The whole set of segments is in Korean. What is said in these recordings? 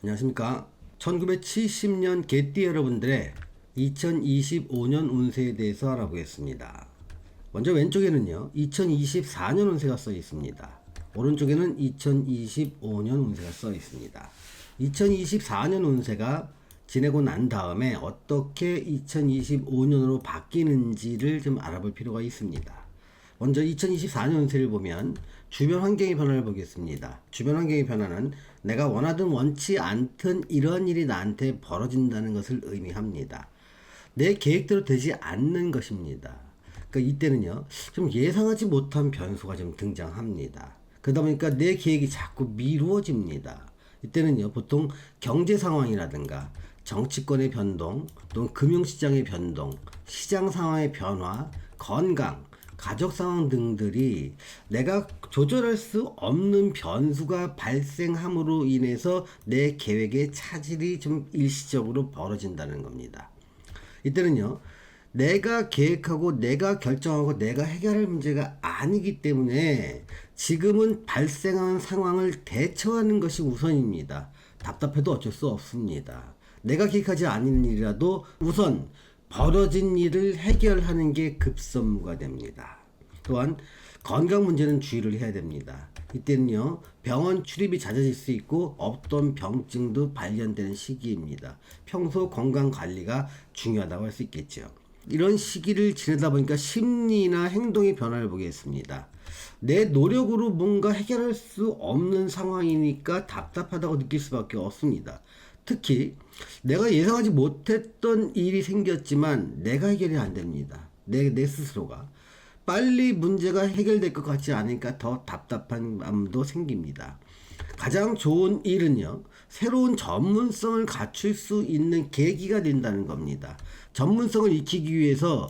안녕하십니까. 1970년 개띠 여러분들의 2025년 운세에 대해서 알아보겠습니다. 먼저 왼쪽에는요 2024년 운세가 써 있습니다. 오른쪽에는 2025년 운세가 써 있습니다. 2024년 운세가 지내고 난 다음에 어떻게 2025년으로 바뀌는지를 좀 알아볼 필요가 있습니다. 먼저 2024년 운세를 보면 주변 환경의 변화를 보겠습니다. 주변 환경의 변화는 내가 원하든 원치 않든 이러한 일이 나한테 벌어진다는 것을 의미합니다. 내 계획대로 되지 않는 것입니다. 그러니까 이때는요 좀 예상하지 못한 변수가 좀 등장합니다. 그러다 보니까 내 계획이 자꾸 미루어집니다. 이때는요 보통 경제 상황이라든가 정치권의 변동, 또는 금융시장의 변동, 시장 상황의 변화, 건강, 가족 상황 등들이 내가 조절할 수 없는 변수가 발생함으로 인해서 내 계획에 차질이 좀 일시적으로 벌어진다는 겁니다. 이때는요 내가 계획하고 내가 결정하고 내가 해결할 문제가 아니기 때문에 지금은 발생한 상황을 대처하는 것이 우선입니다. 답답해도 어쩔 수 없습니다. 내가 계획하지 않은 일이라도 우선 벌어진 일을 해결하는 게 급선무가 됩니다. 또한 건강 문제는 주의를 해야 됩니다. 이때는요 병원 출입이 잦아질 수 있고 없던 병증도 발견되는 시기입니다. 평소 건강 관리가 중요하다고 할 수 있겠죠. 이런 시기를 지내다 보니까 심리나 행동의 변화를 보겠습니다. 내 노력으로 뭔가 해결할 수 없는 상황이니까 답답하다고 느낄 수밖에 없습니다. 특히 내가 예상하지 못했던 일이 생겼지만 내가 해결이 안 됩니다. 내 스스로가 빨리 문제가 해결될 것 같지 않으니까 더 답답한 마음도 생깁니다. 가장 좋은 일은요 새로운 전문성을 갖출 수 있는 계기가 된다는 겁니다. 전문성을 익히기 위해서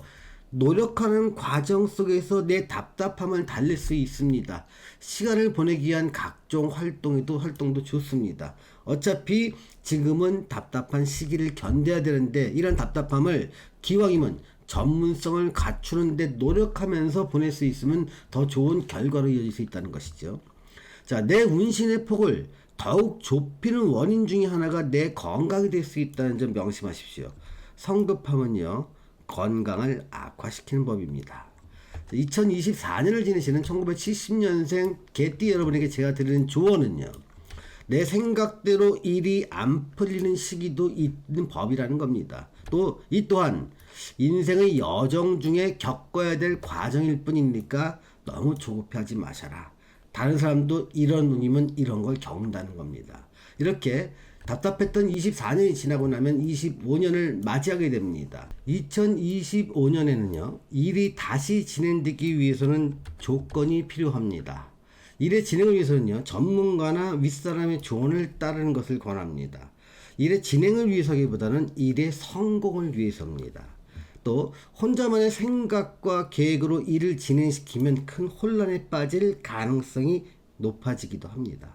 노력하는 과정 속에서 내 답답함을 달랠 수 있습니다. 시간을 보내기 위한 각종 활동도 좋습니다. 어차피 지금은 답답한 시기를 견뎌야 되는데 이런 답답함을 기왕이면 전문성을 갖추는데 노력하면서 보낼 수 있으면 더 좋은 결과로 이어질 수 있다는 것이죠. 자, 내 운신의 폭을 더욱 좁히는 원인 중에 하나가 내 건강이 될 수 있다는 점 명심하십시오. 성급함은요 건강을 악화시키는 법입니다. 2024년을 지내시는 1970년생 개띠 여러분에게 제가 드리는 조언은요 내 생각대로 일이 안 풀리는 시기도 있는 법이라는 겁니다. 또 이 또한 인생의 여정 중에 겪어야 될 과정일 뿐이니까 너무 조급해하지 마셔라. 다른 사람도 이런 운이면 이런 걸 겪는다는 겁니다. 이렇게 답답했던 24년이 지나고 나면 25년을 맞이하게 됩니다. 2025년에는요 일이 다시 진행되기 위해서는 조건이 필요합니다. 일의 진행을 위해서는요 전문가나 윗사람의 조언을 따르는 것을 권합니다. 일의 진행을 위해서기보다는 일의 성공을 위해서입니다. 또 혼자만의 생각과 계획으로 일을 진행시키면 큰 혼란에 빠질 가능성이 높아지기도 합니다.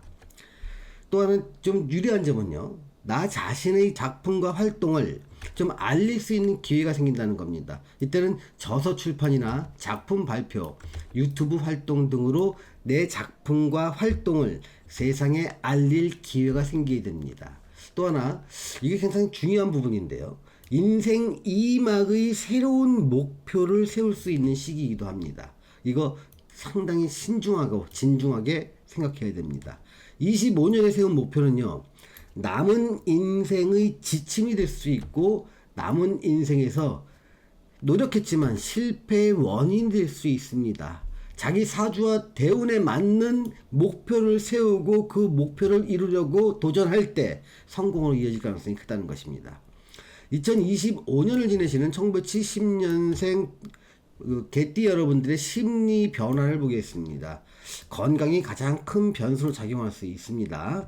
또 하나 좀 유리한 점은요 나 자신의 작품과 활동을 좀 알릴 수 있는 기회가 생긴다는 겁니다. 이때는 저서 출판이나 작품 발표, 유튜브 활동 등으로 내 작품과 활동을 세상에 알릴 기회가 생기게 됩니다. 또 하나 이게 굉장히 중요한 부분인데요 인생 2막의 새로운 목표를 세울 수 있는 시기이기도 합니다. 이거 상당히 신중하고 진중하게 생각해야 됩니다. 25년에 세운 목표는요 남은 인생의 지침이 될 수 있고 남은 인생에서 노력했지만 실패의 원인이 될 수 있습니다. 자기 사주와 대운에 맞는 목표를 세우고 그 목표를 이루려고 도전할 때 성공으로 이어질 가능성이 크다는 것입니다. 2025년을 지내시는 1970년생 개띠 여러분들의 심리 변화를 보겠습니다. 건강이 가장 큰 변수로 작용할 수 있습니다.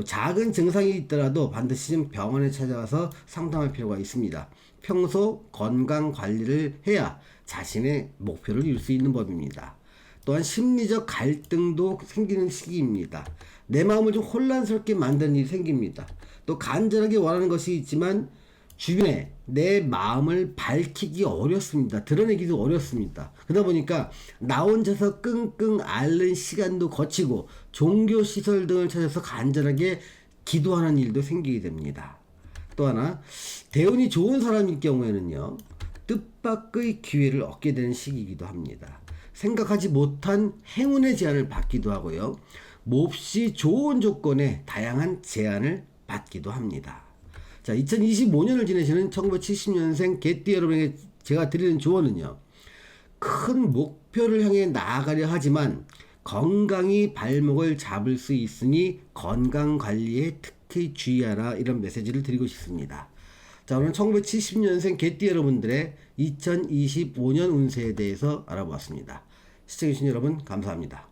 작은 증상이 있더라도 반드시 좀 병원에 찾아가서 상담할 필요가 있습니다. 평소 건강 관리를 해야 자신의 목표를 이룰 수 있는 법입니다. 또한 심리적 갈등도 생기는 시기입니다. 내 마음을 좀 혼란스럽게 만드는 일이 생깁니다. 또 간절하게 원하는 것이 있지만 주변에 내 마음을 밝히기 어렵습니다. 드러내기도 어렵습니다. 그러다 보니까 나 혼자서 끙끙 앓는 시간도 거치고 종교시설 등을 찾아서 간절하게 기도하는 일도 생기게 됩니다. 또 하나, 대운이 좋은 사람일 경우에는요, 뜻밖의 기회를 얻게 되는 시기이기도 합니다. 생각하지 못한 행운의 제안을 받기도 하고요, 몹시 좋은 조건의 다양한 제안을 받기도 합니다. 자, 2025년을 지내시는 1970년생 개띠 여러분에게 제가 드리는 조언은요, 큰 목표를 향해 나아가려 하지만 건강히 발목을 잡을 수 있으니 건강 관리에 특히 주의하라, 이런 메시지를 드리고 싶습니다. 자, 오늘 1970년생 개띠 여러분들의 2025년 운세에 대해서 알아보았습니다. 시청해주신 여러분 감사합니다.